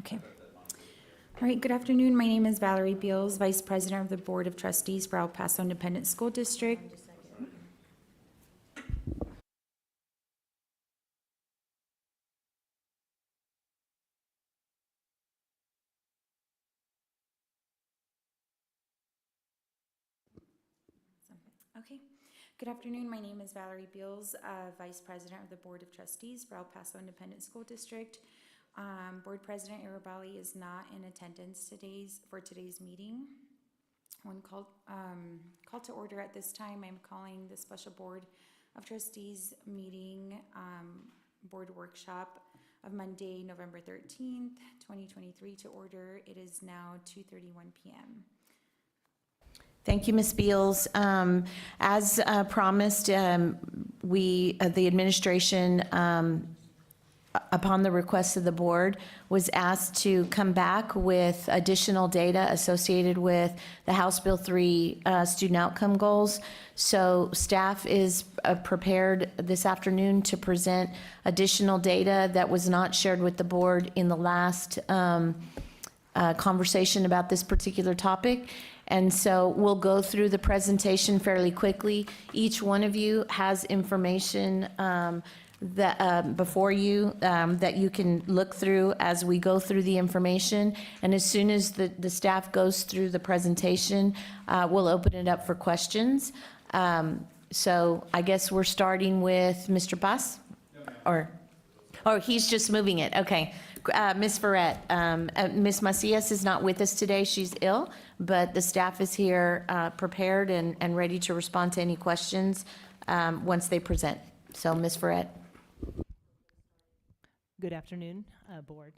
Okay. All right, good afternoon. My name is Valerie Beals, Vice President of the Board of Trustees for El Paso Independent School District. Okay. Good afternoon. My name is Valerie Beals, Vice President of the Board of Trustees for El Paso Independent School District. Board President Arabali is not in attendance for today's meeting. When called to order at this time, I'm calling the Special Board of Trustees meeting, Board Workshop of Monday, November 13th, 2023 to order. It is now 2:31 p.m. Thank you, Ms. Beals. As promised, the administration, upon the request of the board, was asked to come back with additional data associated with the House Bill 3 student outcome goals. So staff is prepared this afternoon to present additional data that was not shared with the board in the last conversation about this particular topic. And so we'll go through the presentation fairly quickly. Each one of you has information that before you that you can look through as we go through the information. And as soon as the staff goes through the presentation, we'll open it up for questions. So I guess we're starting with Mr. Paz? Or he's just moving it, okay. Ms. Ferret, Ms. Macias is not with us today, she's ill, but the staff is here prepared and ready to respond to any questions once they present. So Ms. Ferret. Good afternoon, Board.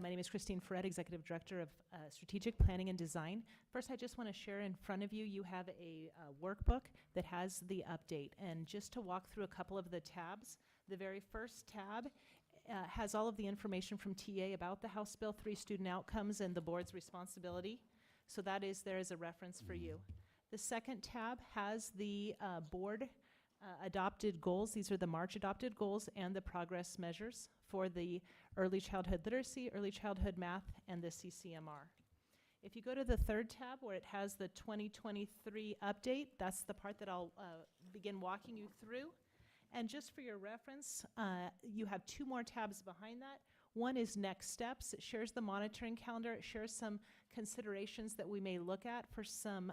My name is Christine Ferret, Executive Director of Strategic Planning and Design. First, I just want to share in front of you, you have a workbook that has the update. And just to walk through a couple of the tabs, the very first tab has all of the information from TA about the House Bill 3 student outcomes and the board's responsibility. So that is there as a reference for you. The second tab has the board adopted goals. These are the March adopted goals and the progress measures for the early childhood literacy, early childhood math, and the CCMR. If you go to the third tab where it has the 2023 update, that's the part that I'll begin walking you through. And just for your reference, you have two more tabs behind that. One is next steps. It shares the monitoring calendar. It shares some considerations that we may look at for some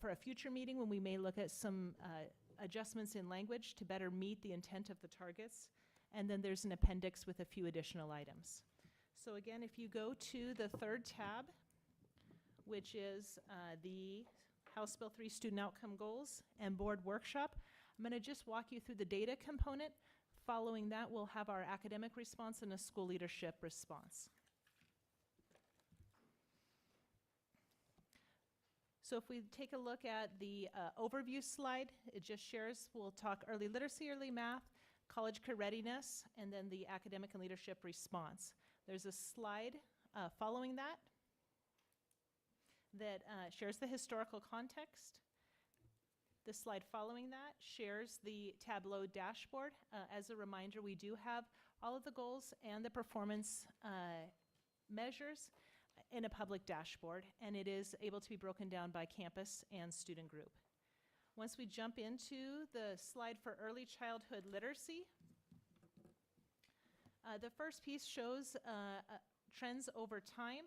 for a future meeting when we may look at some adjustments in language to better meet the intent of the targets. And then there's an appendix with a few additional items. So again, if you go to the third tab, which is the House Bill 3 Student Outcome Goals and Board Workshop, I'm going to just walk you through the data component. Following that, we'll have our academic response and a school leadership response. So if we take a look at the overview slide, it just shares, we'll talk early literacy, early math, college career readiness, and then the academic and leadership response. There's a slide following that that shares the historical context. The slide following that shares the Tableau dashboard. As a reminder, we do have all of the goals and the performance measures in a public dashboard, and it is able to be broken down by campus and student group. Once we jump into the slide for early childhood literacy, the first piece shows trends over time,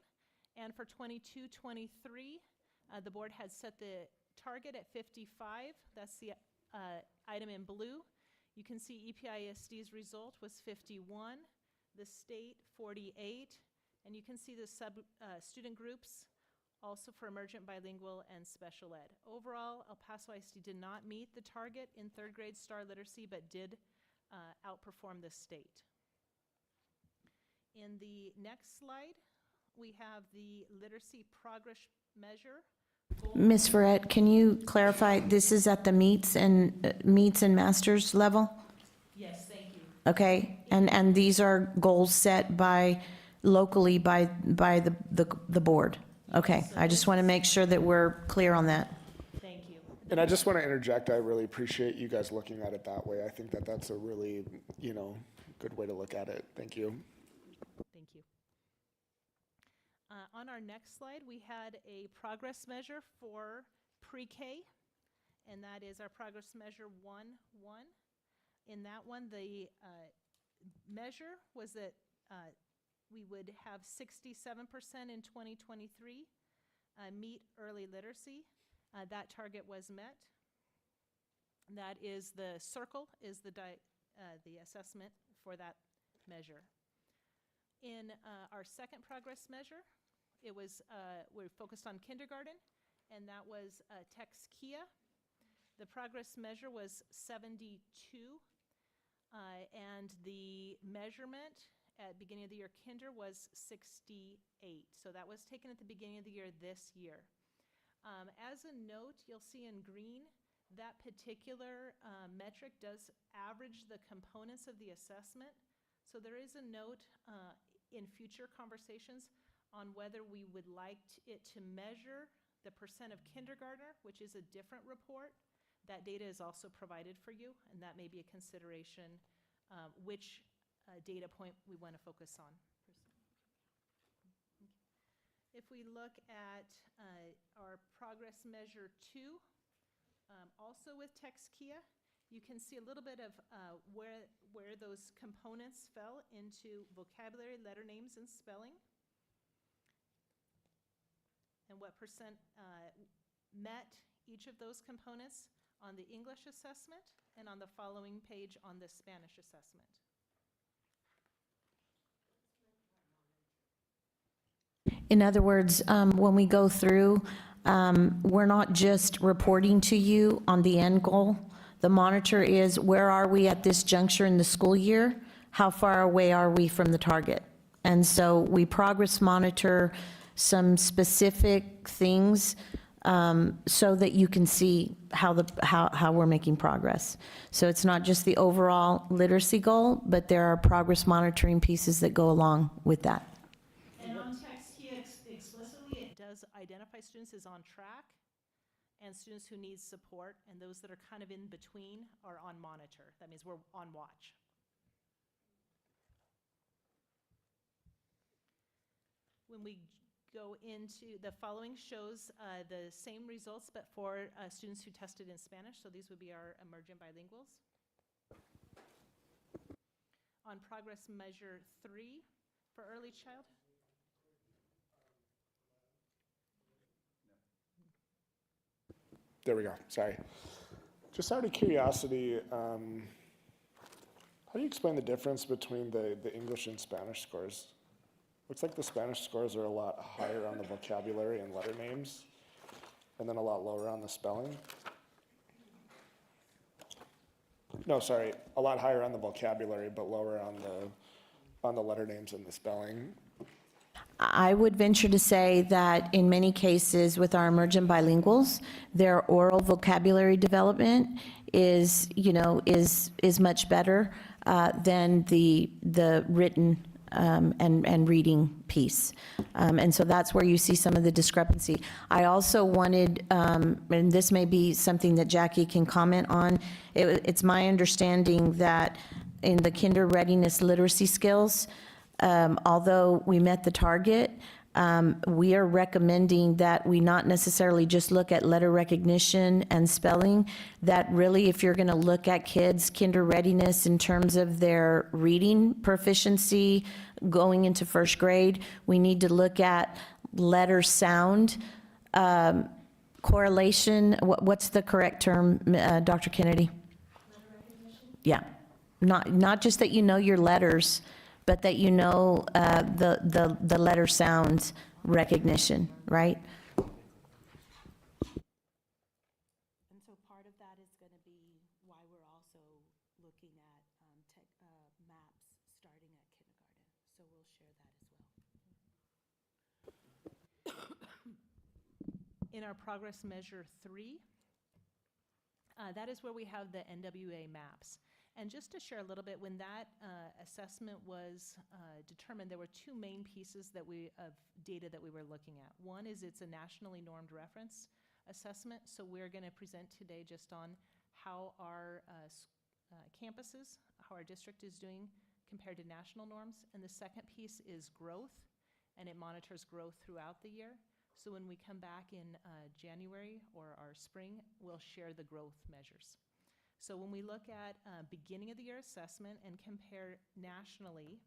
and for 22-23, the board had set the target at 55. That's the item in blue. You can see EPISD's result was 51, the state 48, and you can see the student groups also for emergent bilingual and special ed. Overall, El Paso ISD did not meet the target in third grade STAR literacy, but did outperform the state. In the next slide, we have the literacy progress measure. Ms. Ferret, can you clarify, this is at the meets and masters level? Yes, thank you. Okay, and these are goals set locally by the board? Okay, I just want to make sure that we're clear on that. Thank you. And I just want to interject, I really appreciate you guys looking at it that way. I think that that's a really, good way to look at it. Thank you. Thank you. On our next slide, we had a progress measure for pre-K, and that is our progress measure 1-1. In that one, the measure was that we would have 67% in 2023 meet early literacy. That target was met. That is the circle is the assessment for that measure. In our second progress measure, it was we're focused on kindergarten, and that was Tex-Kia. The progress measure was 72, and the measurement at beginning of the year kinder was 68. So that was taken at the beginning of the year this year. As a note, you'll see in green that particular metric does average the components of the assessment. So there is a note in future conversations on whether we would like it to measure the percent of kindergartner, which is a different report. That data is also provided for you, and that may be a consideration which data point we want to focus on. If we look at our progress measure 2, also with Tex-Kia, you can see a little bit of where those components fell into vocabulary, letter names, and spelling, and what percent met each of those components on the English assessment and on the following page on the Spanish assessment. In other words, when we go through, we're not just reporting to you on the end goal. The monitor is, where are we at this juncture in the school year? How far away are we from the target? And so we progress monitor some specific things so that you can see how we're making progress. So it's not just the overall literacy goal, but there are progress monitoring pieces that go along with that. And on Tex-Kia explicitly, it does identify students as on track and students who need support, and those that are kind of in between are on monitor. That means we're on watch. When we go into the following shows the same results, but for students who tested in Spanish. So these would be our emergent bilinguals. On progress measure 3 for early child. There we go, sorry. Just out of curiosity, how do you explain the difference between the English and Spanish scores? Looks like the Spanish scores are a lot higher on the vocabulary and letter names, and then a lot lower on the spelling. No, sorry, a lot higher on the vocabulary, but lower on the letter names and the spelling. I would venture to say that in many cases with our emergent bilinguals, their oral vocabulary development is much better than the written and reading piece. And so that's where you see some of the discrepancy. I also wanted, and this may be something that Jackie can comment on, it's my understanding that in the kinder readiness literacy skills, although we met the target, we are recommending that we not necessarily just look at letter recognition and spelling, that really if you're going to look at kids' kinder readiness in terms of their reading proficiency going into first grade, we need to look at letter sound correlation. What's the correct term, Dr. Kennedy? Letter recognition? Yeah, not just that you know your letters, but that you know the letter sound recognition, right? And so part of that is going to be why we're also looking at maps starting at kindergarten. So we'll share that as well. In our progress measure 3, that is where we have the NWA maps. And just to share a little bit, when that assessment was determined, there were two main pieces of data that we were looking at. One is it's a nationally normed reference assessment, so we're going to present today just on how our campuses, how our district is doing compared to national norms. And the second piece is growth, and it monitors growth throughout the year. So when we come back in January or our spring, we'll share the growth measures. So when we look at beginning of the year assessment and compare nationally,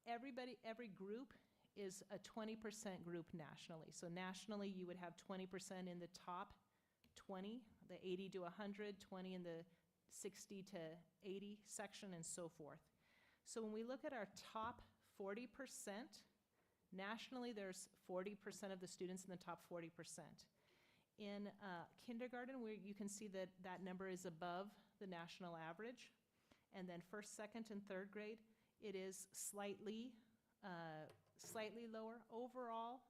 every group is a 20% group nationally. So nationally, you would have 20% in the top 20, the 80 to 100, 20 in the 60 to 80 section, and so forth. So when we look at our top 40%, nationally, there's 40% of the students in the top 40%. In kindergarten, where you can see that that number is above the national average. And then first, second, and third grade, it is slightly lower. Overall,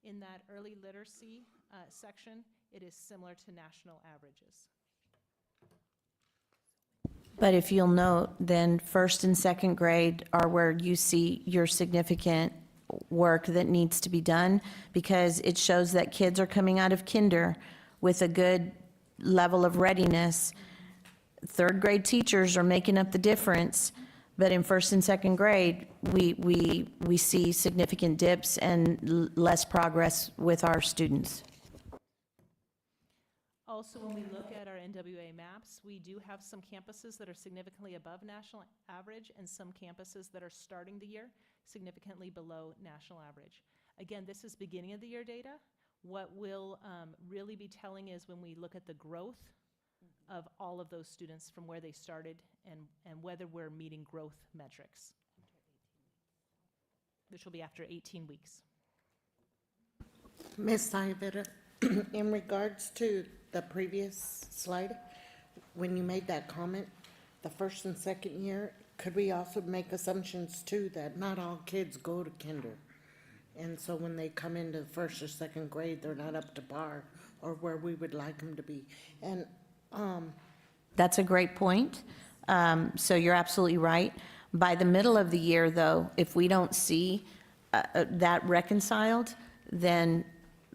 in that early literacy section, it is similar to national averages. But if you'll note, then first and second grade are where you see your significant work that needs to be done, because it shows that kids are coming out of kinder with a good level of readiness. Third grade teachers are making up the difference, but in first and second grade, we see significant dips and less progress with our students. Also, when we look at our NWA maps, we do have some campuses that are significantly above national average and some campuses that are starting the year significantly below national average. Again, this is beginning of the year data. What we'll really be telling is when we look at the growth of all of those students from where they started and whether we're meeting growth metrics, which will be after 18 weeks. Ms. Ayavera, in regards to the previous slide, when you made that comment, the first and second year, could we also make assumptions too that not all kids go to kinder? And so when they come into first or second grade, they're not up to par or where we would like them to be. And That's a great point. So you're absolutely right. By the middle of the year, though, if we don't see that reconciled, then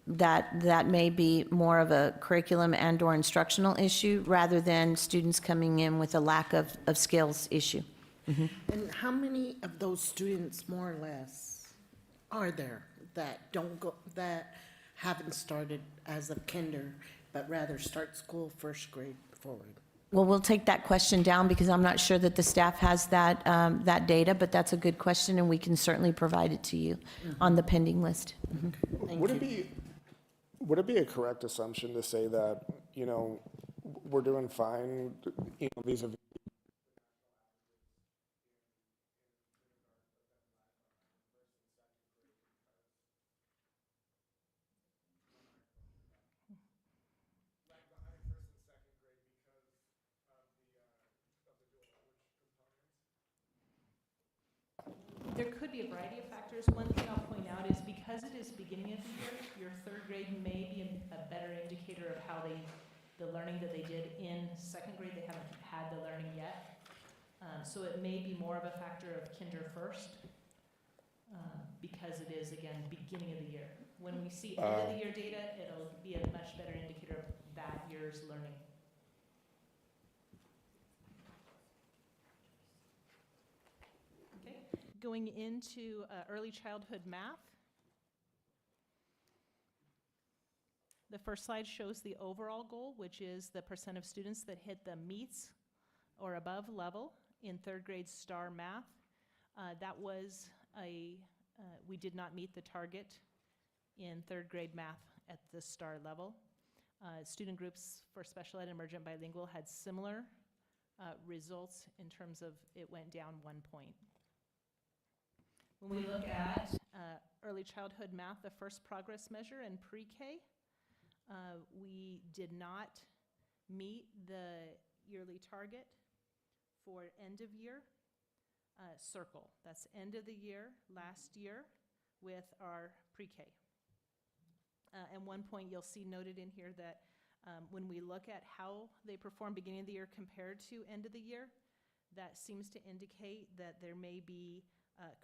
that may be more of a curriculum and/or instructional issue rather than students coming in with a lack of skills issue. And how many of those students, more or less, are there that don't go, that haven't started as of kinder, but rather start school first grade forward? Well, we'll take that question down because I'm not sure that the staff has that data, but that's a good question, and we can certainly provide it to you on the pending list. Would it be a correct assumption to say that, you know, we're doing fine, you know, vis-a-vis There could be a variety of factors. One thing I'll point out is because it is beginning of the year, your third grade may be a better indicator of how the learning that they did in second grade, they haven't had the learning yet. So it may be more of a factor of kinder first because it is, again, beginning of the year. When we see end of the year data, it'll be a much better indicator of that year's learning. Going into early childhood math. The first slide shows the overall goal, which is the percent of students that hit the meets or above level in third grade STAR math. That was we did not meet the target in third grade math at the STAR level. Student groups for special ed and emergent bilingual had similar results in terms of it went down 1 point. When we look at early childhood math, the first progress measure in pre-K, we did not meet the yearly target for end of year. Circle, that's end of the year last year with our pre-K. And 1 point you'll see noted in here that when we look at how they perform beginning of the year compared to end of the year, that seems to indicate that there may be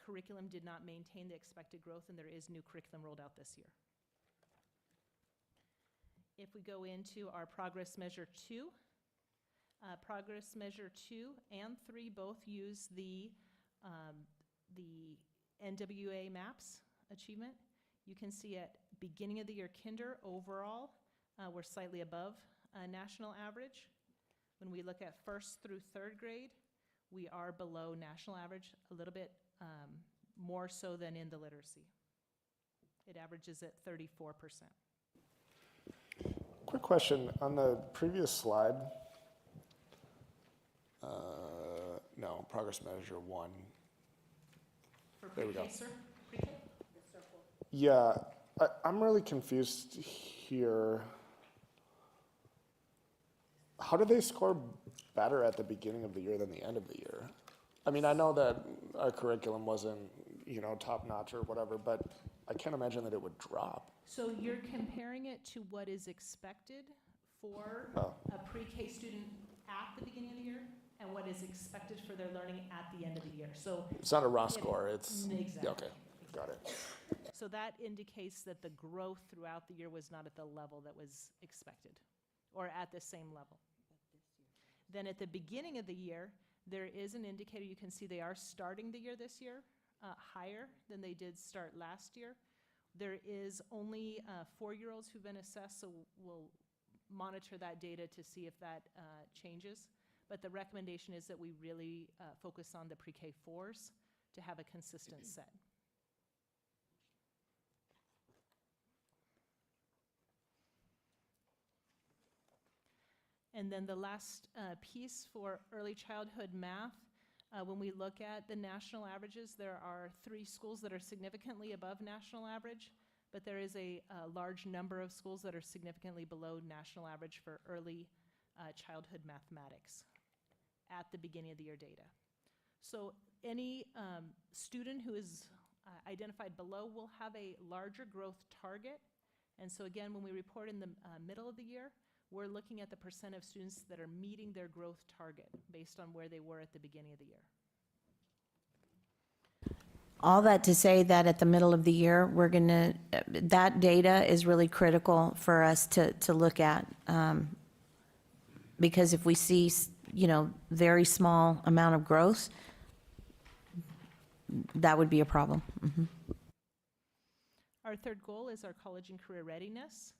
curriculum did not maintain the expected growth, and there is new curriculum rolled out this year. If we go into our progress measure 2, progress measure 2 and 3 both use the NWA MAPS achievement. You can see at beginning of the year kinder overall, we're slightly above national average. When we look at first through third grade, we are below national average, a little bit more so than in the literacy. It averages at 34%. Quick question, on the previous slide, no, progress measure 1. There we go. Sir? Pre-K? Yeah, I'm really confused here. How do they score better at the beginning of the year than the end of the year? I mean, I know that our curriculum wasn't, top notch or whatever, but I can't imagine that it would drop. So you're comparing it to what is expected for Oh. a pre-K student at the beginning of the year and what is expected for their learning at the end of the year. So It's not a raw score, it's, Exactly. okay, got it. So that indicates that the growth throughout the year was not at the level that was expected, or at the same level. Then at the beginning of the year, there is an indicator, you can see they are starting the year this year higher than they did start last year. There is only 4-year-olds who've been assessed, so we'll monitor that data to see if that changes. But the recommendation is that we really focus on the pre-K 4s to have a consistent set. And then the last piece for early childhood math, when we look at the national averages, there are 3 schools that are significantly above national average, but there is a large number of schools that are significantly below national average for early childhood mathematics at the beginning of the year data. So any student who is identified below will have a larger growth target. And so again, when we report in the middle of the year, we're looking at the percent of students that are meeting their growth target based on where they were at the beginning of the year. All that to say that at the middle of the year, that data is really critical for us to look at. Because if we see, very small amount of growth, that would be a problem. Mhm. Our third goal is our college and career readiness.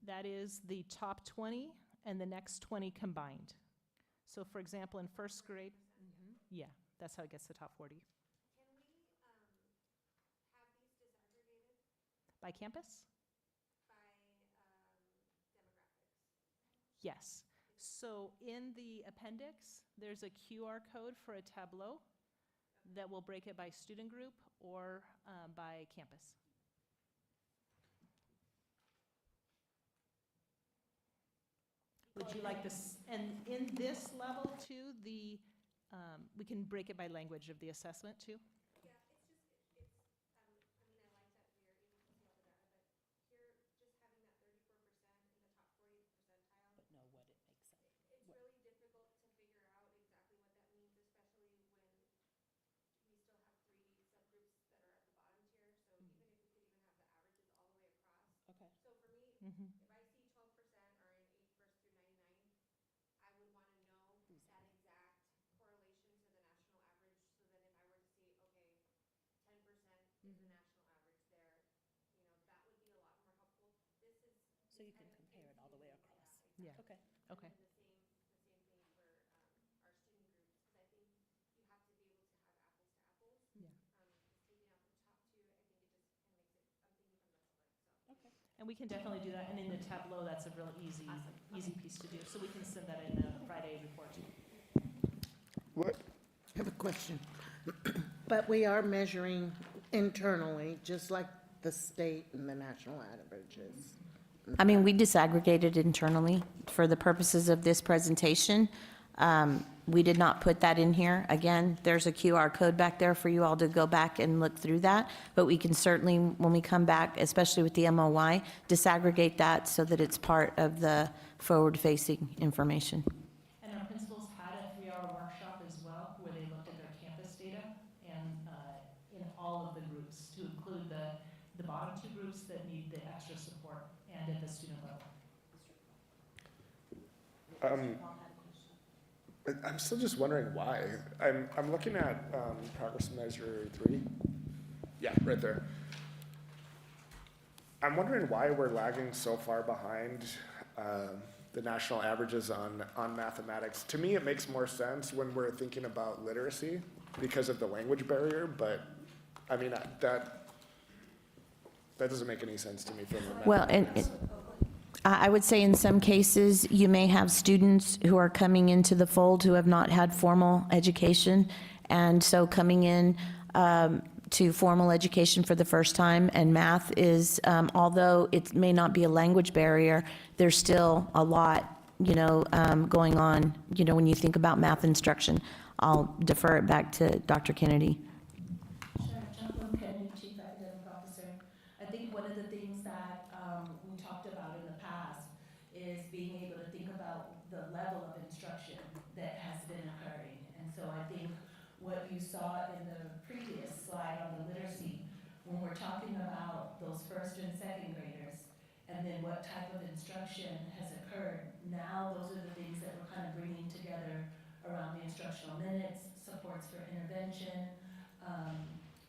That is the top 20 and the next 20 combined. So for example, in first grade, yeah, that's how it gets the top 40. Can we have these disaggregated By campus? by demographics? Yes. So in the appendix, there's a QR code for a tableau that will break it by student group or by campus. Would you like this? And in this level too, we can break it by language of the assessment too. Yeah, I mean, I like that we are able to see all the data, but here, just having that 34% in the top 40th percentile. But know what it makes up. It's really difficult to figure out exactly what that means, especially when we still have 3 subgroups that are at the bottom tier. So even if we could even have the averages all the way across. Okay. So for me, if I see 12% are in 81st through 99, I would want to know that exact correlation to the national average, so that if I were to see, okay, 10% is the national average there, that would be a lot more helpful. This is. So you can compare it all the way across. Yeah. Okay. Okay. And the same thing for our student groups, because I think you have to be able to have apples to apples. Yeah. Because taking out the top 2, I think it just kind of makes it, I'm thinking from the public, so. Okay. And we can definitely do that. And in the tableau, that's a real easy piece to do. So we can send that in the Friday report. What, I have a question. But we are measuring internally, just like the state and the national averages. I mean, we disaggregated internally for the purposes of this presentation. We did not put that in here. Again, there's a QR code back there for you all to go back and look through that, but we can certainly, when we come back, especially with the MOY, disaggregate that so that it's part of the forward-facing information. And our principals had a 3-hour workshop as well, where they looked at their campus data and in all of the groups, to include the bottom 2 groups that need the extra support and at the student level. I'm still just wondering why. I'm looking at progress measure 3. Yeah, right there. I'm wondering why we're lagging so far behind the national averages on mathematics. To me, it makes more sense when we're thinking about literacy because of the language barrier, but I mean, that doesn't make any sense to me from the Well, and I would say in some cases, you may have students who are coming into the fold who have not had formal education, and so coming in to formal education for the first time, and math is, although it may not be a language barrier, there's still a lot, going on, when you think about math instruction. I'll defer it back to Dr. Kennedy. Sure, Chaplain Kennedy, Chief Academic Officer. I think one of the things that we talked about in the past is being able to think about the level of instruction that has been occurring. And so I think what you saw in the previous slide on the literacy, when we're talking about those first and second graders, and then what type of instruction has occurred, now those are the things that we're kind of bringing together around the instructional minutes, supports for intervention,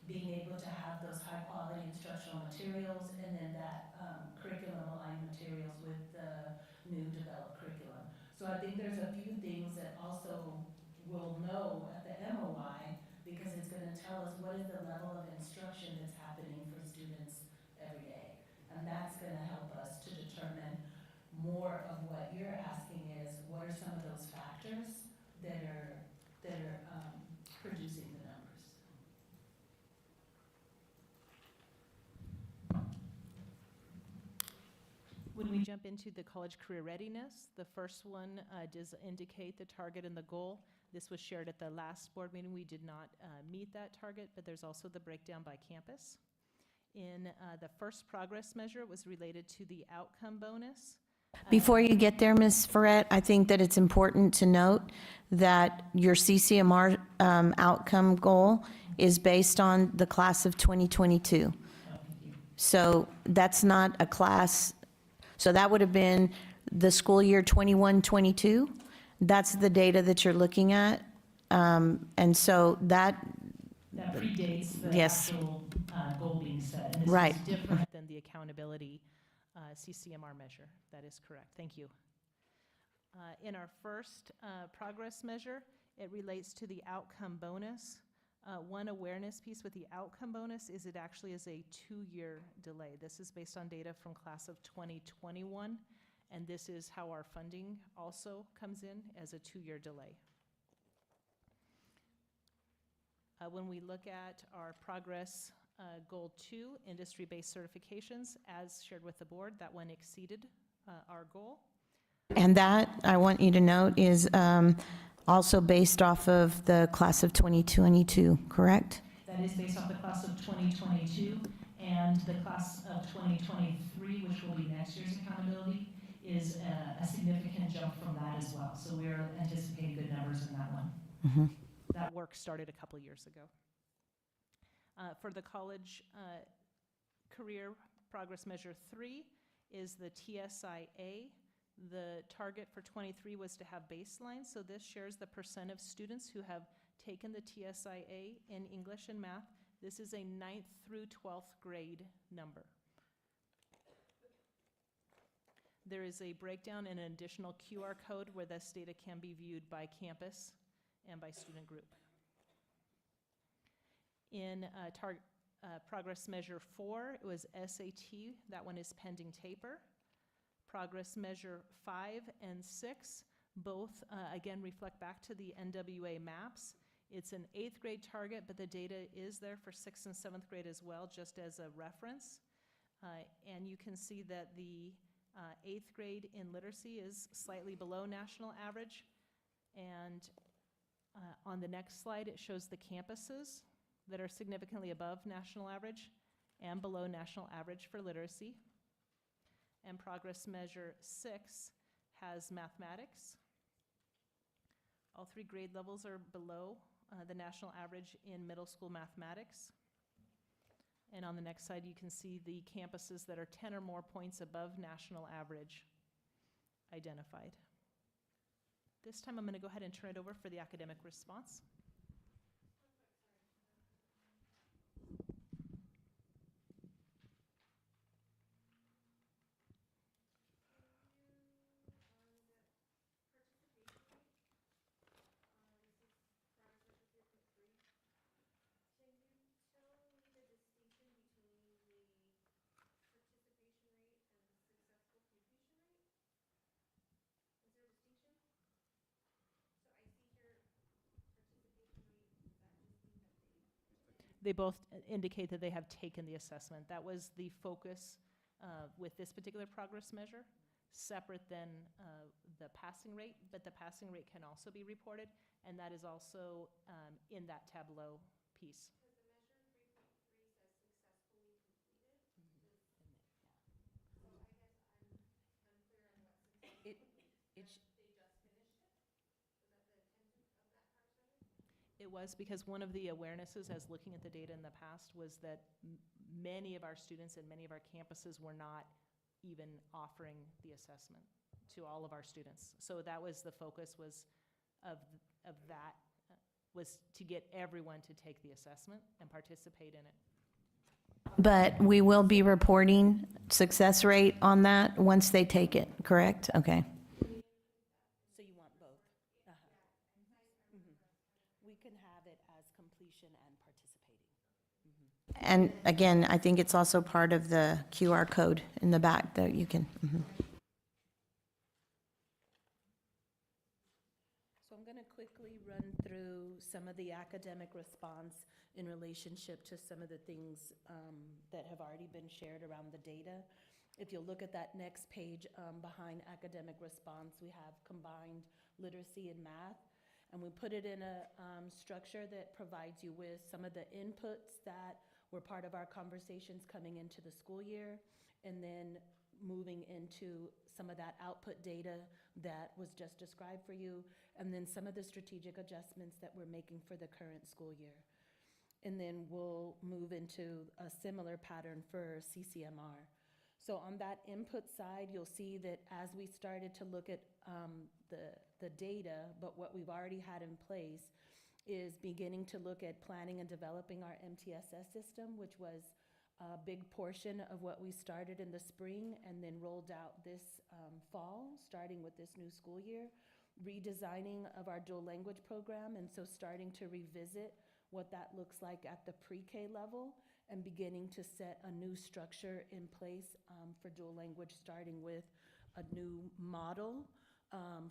being able to have those high-quality instructional materials, and then that curriculum-aligned materials with the new developed curriculum. So I think there's a few things that also we'll know at the MOI, because it's going to tell us what is the level of instruction that's happening for students every day. And that's going to help us to determine more of what you're asking is, what are some of those factors that are producing the numbers. When we jump into the college career readiness, the first one does indicate the target and the goal. This was shared at the last board meeting. We did not meet that target, but there's also the breakdown by campus. In the first progress measure, it was related to the outcome bonus. Before you get there, Ms. Ferret, I think that it's important to note that your CCMR outcome goal is based on the class of 2022. So that's not a class, so that would have been the school year 21-22. That's the data that you're looking at. And so that predates the Yes. actual goal being set. And this Right. is different than the accountability CCMR measure. That is correct. Thank you. In our first progress measure, it relates to the outcome bonus. One awareness piece with the outcome bonus is it actually is a 2-year delay. This is based on data from class of 2021, and this is how our funding also comes in as a 2-year delay. When we look at our progress goal 2, industry-based certifications, as shared with the board, that one exceeded our goal. And that, I want you to note, is also based off of the class of 2022, correct? That is based off the class of 2022, and the class of 2023, which will be next year's accountability, is a significant jump from that as well. So we're anticipating good numbers in that one. Mm-hmm. That work started a couple years ago. For the college career progress measure 3 is the TSIA. The target for 23 was to have baseline, so this shares the percent of students who have taken the TSIA in English and math. This is a 9th through 12th grade number. There is a breakdown and an additional QR code where this data can be viewed by campus and by student group. In progress measure 4, it was SAT. That one is pending taper. Progress measure 5 and 6, both again reflect back to the NWA maps. It's an 8th grade target, but the data is there for 6th and 7th grade as well, just as a reference. And you can see that the 8th grade in literacy is slightly below national average, And on the next slide, it shows the campuses that are significantly above national average and below national average for literacy. And progress measure 6 has mathematics. All 3 grade levels are below the national average in middle school mathematics. And on the next slide, you can see the campuses that are 10 or more points above national average identified. This time, I'm going to go ahead and turn it over for the academic response. They both indicate that they have taken the assessment. That was the focus with this particular progress measure, separate than the passing rate, but the passing rate can also be reported, and that is also in that tableau piece. It was because one of the awarenesses as looking at the data in the past was that many of our students and many of our campuses were not even offering the assessment to all of our students. So that was the focus was of that, was to get everyone to take the assessment and participate in it. But we will be reporting success rate on that once they take it, correct? Okay. So you want both? We can have it as completion and participating. And again, I think it's also part of the QR code in the back that you can. So I'm going to quickly run through some of the academic response in relationship to some of the things that have already been shared around the data. If you'll look at that next page behind academic response, we have combined literacy and math. And we put it in a structure that provides you with some of the inputs that were part of our conversations coming into the school year, and then moving into some of that output data that was just described for you, and then some of the strategic adjustments that we're making for the current school year. And then we'll move into a similar pattern for CCMR. So on that input side, you'll see that as we started to look at the data, but what we've already had in place is beginning to look at planning and developing our MTSS system, which was a big portion of what we started in the spring and then rolled out this fall, starting with this new school year, redesigning of our dual language program, and so starting to revisit what that looks like at the pre-K level and beginning to set a new structure in place for dual language, starting with a new model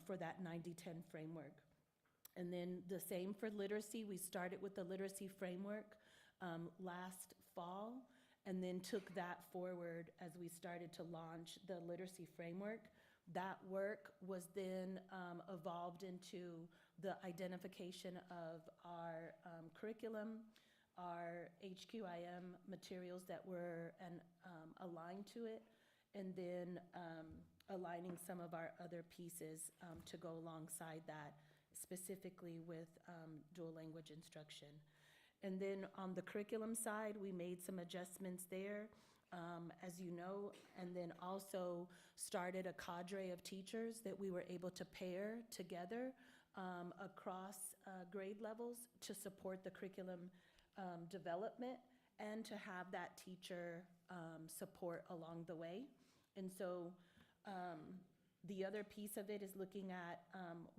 for that 90-10 framework. And then the same for literacy. We started with the literacy framework last fall and then took that forward as we started to launch the literacy framework. That work was then evolved into the identification of our curriculum, our HQIM materials that were aligned to it, and then aligning some of our other pieces to go alongside that, specifically with dual language instruction. And then on the curriculum side, we made some adjustments there, as you know, and then also started a cadre of teachers that we were able to pair together across grade levels to support the curriculum development and to have that teacher support along the way. And so the other piece of it is looking at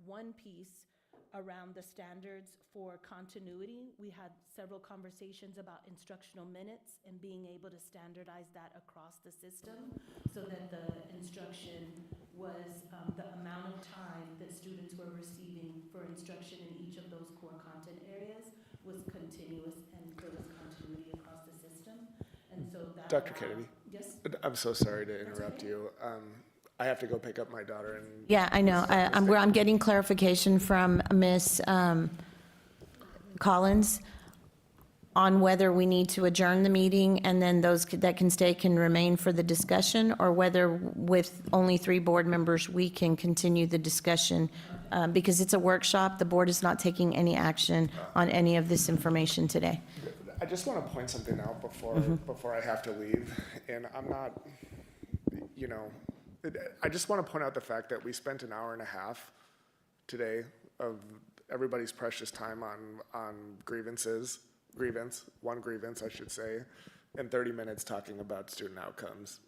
one piece around the standards for continuity. We had several conversations about instructional minutes and being able to standardize that across the system so that the instruction was the amount of time that students were receiving for instruction in each of those core content areas was continuous and there was continuity across the system. And so that Dr. Kennedy? Yes? I'm so sorry to That's interrupt okay. you. I have to go pick up my daughter and. Yeah, I know. I'm getting clarification from Ms. Collins on whether we need to adjourn the meeting and then those that can stay can remain for the discussion, or whether with only 3 board members, we can continue the discussion. Because it's a workshop, the board is not taking any action on any of this information today. I just want to point something out before I have to leave, and I'm not, you know, I just want to point out the fact that we spent an hour and a half today of everybody's precious time on one grievance, I should say, and 30 minutes talking about student outcomes.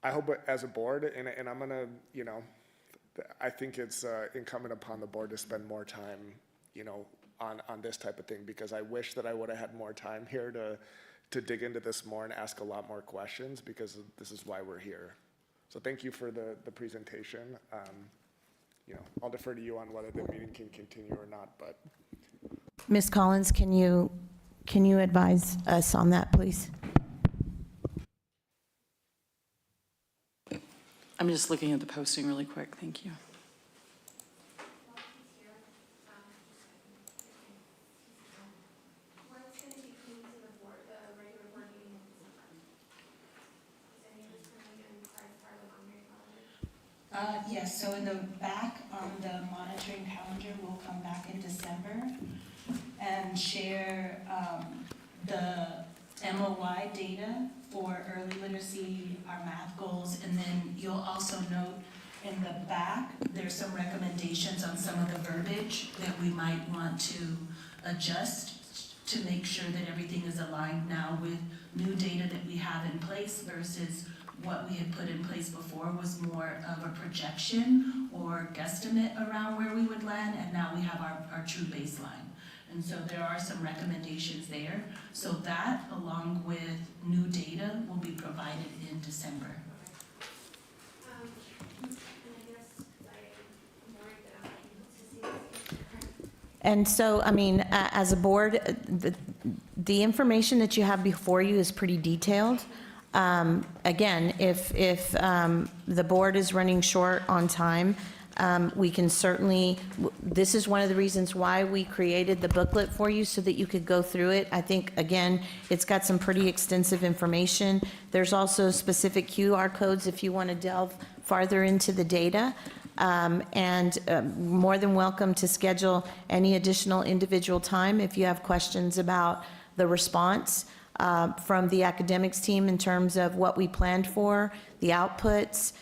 I hope as a board, and I'm gonna, you know, I think it's incumbent upon the board to spend more time, you know, on this type of thing, because I wish that I would have had more time here to dig into this more and ask a lot more questions, because this is why we're here. So thank you for the presentation. You know, I'll defer to you on whether the meeting can continue or not, but. Ms. Collins, can you advise us on that, please? I'm just looking at the posting really quick. Thank you. Yes, so in the back on the monitoring calendar, we'll come back in December and share the MOY data for early literacy, our math goals, and then you'll also note in the back, there's some recommendations on some of the verbiage that we might want to adjust to make sure that everything is aligned now with new data that we have in place versus what we had put in place before was more of a projection or guesstimate around where we would land, and now we have our true baseline. And so there are some recommendations there. So that, along with new data, will be provided in December. And so, I mean, as a board, the information that you have before you is pretty detailed. Again, if the board is running short on time, we can certainly, this is one of the reasons why we created the booklet for you, so that you could go through it. I think, again, it's got some pretty extensive information. There's also specific QR codes if you want to delve farther into the data. And more than welcome to schedule any additional individual time if you have questions about the response from the academics team in terms of what we planned for, the outputs,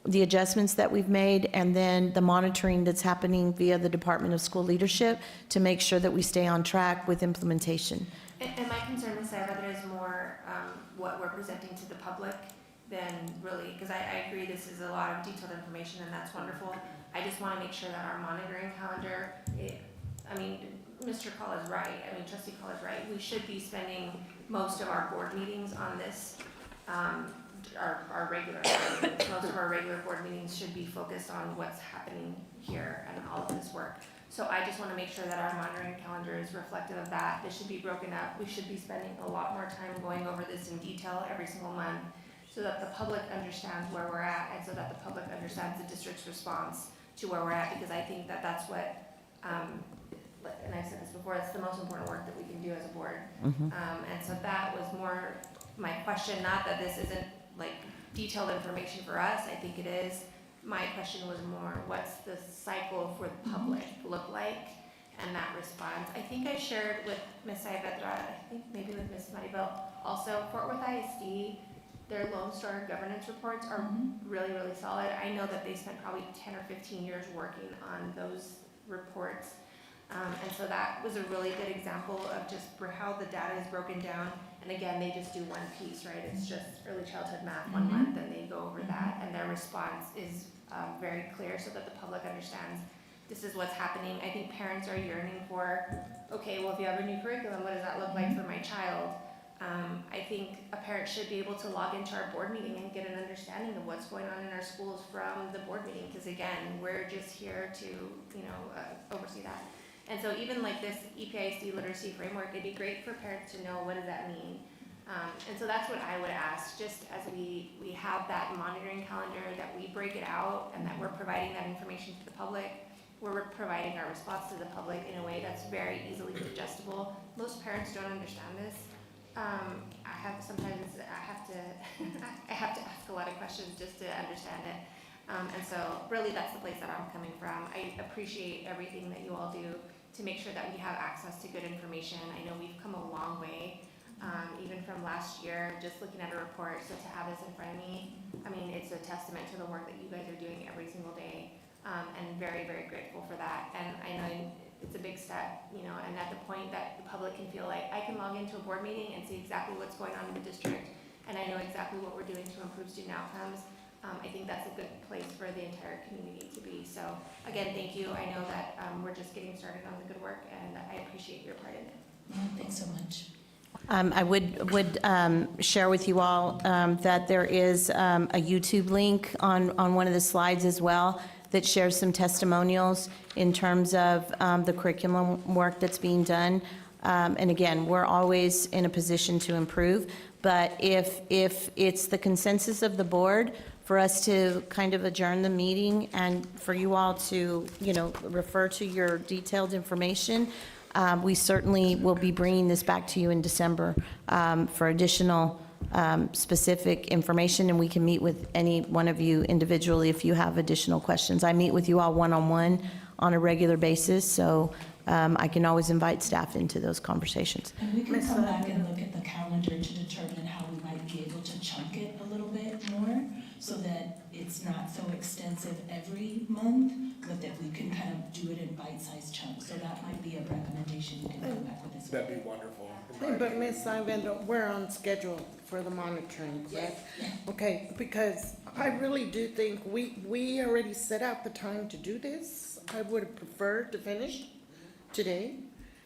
the adjustments that we've made, and then the monitoring that's happening via the Department of School Leadership to make sure that we stay on track with implementation. And my concern with Sarah is more what we're presenting to the public than really, because I agree this is a lot of detailed information and that's wonderful. I just want to make sure that our monitoring calendar, Mr. Call is right, Trustee Call is right. We should be spending most of our board meetings on this, our regular board meetings. Most of our regular board meetings should be focused on what's happening here and all of this work. So I just want to make sure that our monitoring calendar is reflective of that. This should be broken up. We should be spending a lot more time going over this in detail every single month, so that the public understands where we're at, and so that the public understands the district's response to where we're at, because I think that that's what, and I've said this before, it's the most important work that we can do as a board. And so that was more my question, not that this isn't like detailed information for us, I think it is. My question was more, what's the cycle for the public look like, and that response. I think I shared with Ms. Saavedra, I think maybe with Ms. Maribel, also Fort Worth ISD, their Lone Star governance reports are really, really solid. I know that they spent probably 10 or 15 years working on those reports. And so that was a really good example of just for how the data is broken down. And again, they just do one piece, right? It's just early childhood math 1 month, and they go over that. And their response is very clear, so that the public understands this is what's happening. I think parents are yearning for, okay, well, if you have a new curriculum, what does that look like for my child? I think a parent should be able to log into our board meeting and get an understanding of what's going on in our schools from the board meeting, because again, we're just here to, oversee that. And so even like this EPISD literacy framework, it'd be great for parents to know, what does that mean? And so that's what I would ask, just as we have that monitoring calendar, that we break it out and that we're providing that information to the public. We're providing our response to the public in a way that's very easily digestible. Most parents don't understand this. Sometimes I have to I have to ask a lot of questions just to understand it. And so really that's the place that I'm coming from. I appreciate everything that you all do to make sure that we have access to good information. I know we've come a long way, even from last year, just looking at a report. So to have this in front of me, I mean, it's a testament to the work that you guys are doing every single day, and very, very grateful for that. And I know it's a big step, you know, and at the point that the public can feel like I can log into a board meeting and see exactly what's going on in the district, and I know exactly what we're doing to improve student outcomes. I think that's a good place for the entire community to be. So again, thank you. I know that we're just getting started on the good work, and I appreciate your part in it. Thanks so much. I would share with you all that there is a YouTube link on one of the slides as well that shares some testimonials in terms of the curriculum work that's being done. And again, we're always in a position to improve, but if it's the consensus of the board for us to kind of adjourn the meeting and for you all to, you know, refer to your detailed information, we certainly will be bringing this back to you in December for additional specific information, and we can meet with any one of you individually if you have additional questions. I meet with you all one-on-one on a regular basis, so I can always invite staff into those conversations. And we can come back and look at the calendar to determine how we might be able to chunk it a little bit more so that it's not so extensive every month, but that we can kind of do it in bite-sized chunks. So that might be a recommendation you can come back with as well. That'd be wonderful. But Ms. Ivendo, we're on schedule for the monitoring, correct? Okay, because I really do think we already set out the time to do this. I would have preferred to finish today.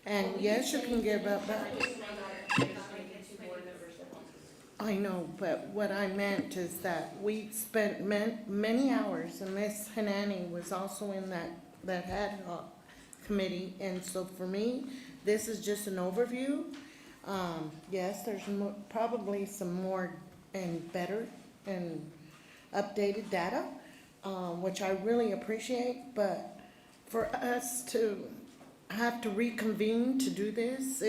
And yes, you can give up, but I know, but what I meant is that we spent many hours, and Ms. Hanani was also in that ad hoc committee, and so for me, this is just an overview. Yes, there's probably some more and better and updated data, which I really appreciate, but for us to have to reconvene to do this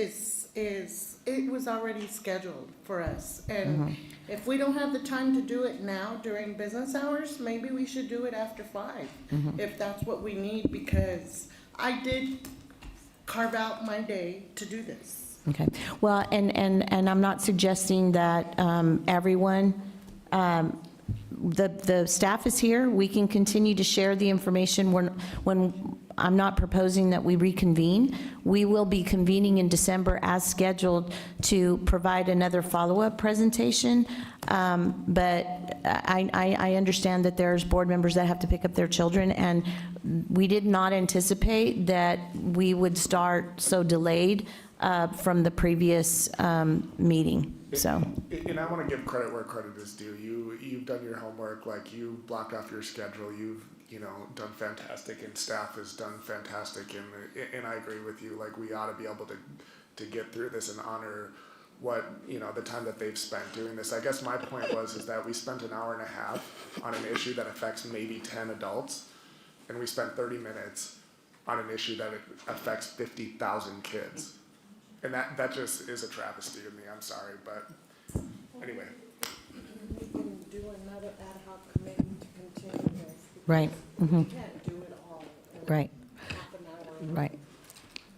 it was already scheduled for us. And if we don't have the time to do it now during business hours, maybe we should do it after 5, if that's what we need, because I did carve out my day to do this. Okay, well, and I'm not suggesting that everyone, the staff is here, we can continue to share the information when I'm not proposing that we reconvene. We will be convening in December as scheduled to provide another follow-up presentation, but I understand that there's board members that have to pick up their children, and we did not anticipate that we would start so delayed from the previous meeting, so. And I want to give credit where credit is due. You've done your homework, like you blocked off your schedule, you've done fantastic, and staff has done fantastic, and I agree with you, like we ought to be able to get through this and honor what, the time that they've spent doing this. I guess my point is that we spent an hour and a half on an issue that affects maybe 10 adults, and we spent 30 minutes on an issue that affects 50,000 kids. And that just is a travesty to me, I'm sorry, but anyway. We can do another ad hoc committee to continue this. Right. We can't do it all in Right. half an hour. Right.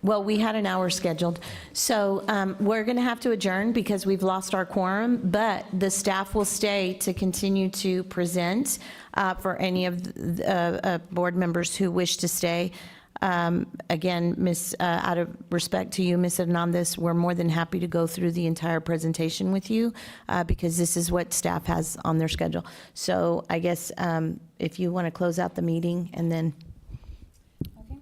Well, we had an hour scheduled, so we're going to have to adjourn because we've lost our quorum, but the staff will stay to continue to present for any of the board members who wish to stay. Again, out of respect to you, Ms. Hernandez, we're more than happy to go through the entire presentation with you because this is what staff has on their schedule. So I guess if you want to close out the meeting and then. Okay.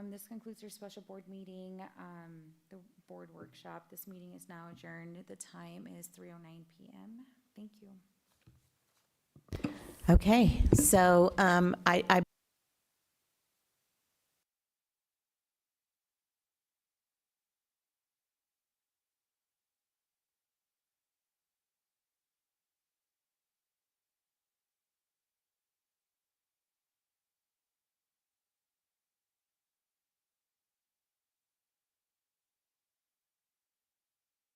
This concludes our special board meeting, the board workshop. This meeting is now adjourned. The time is 3:09 p.m. Thank you. Okay, so I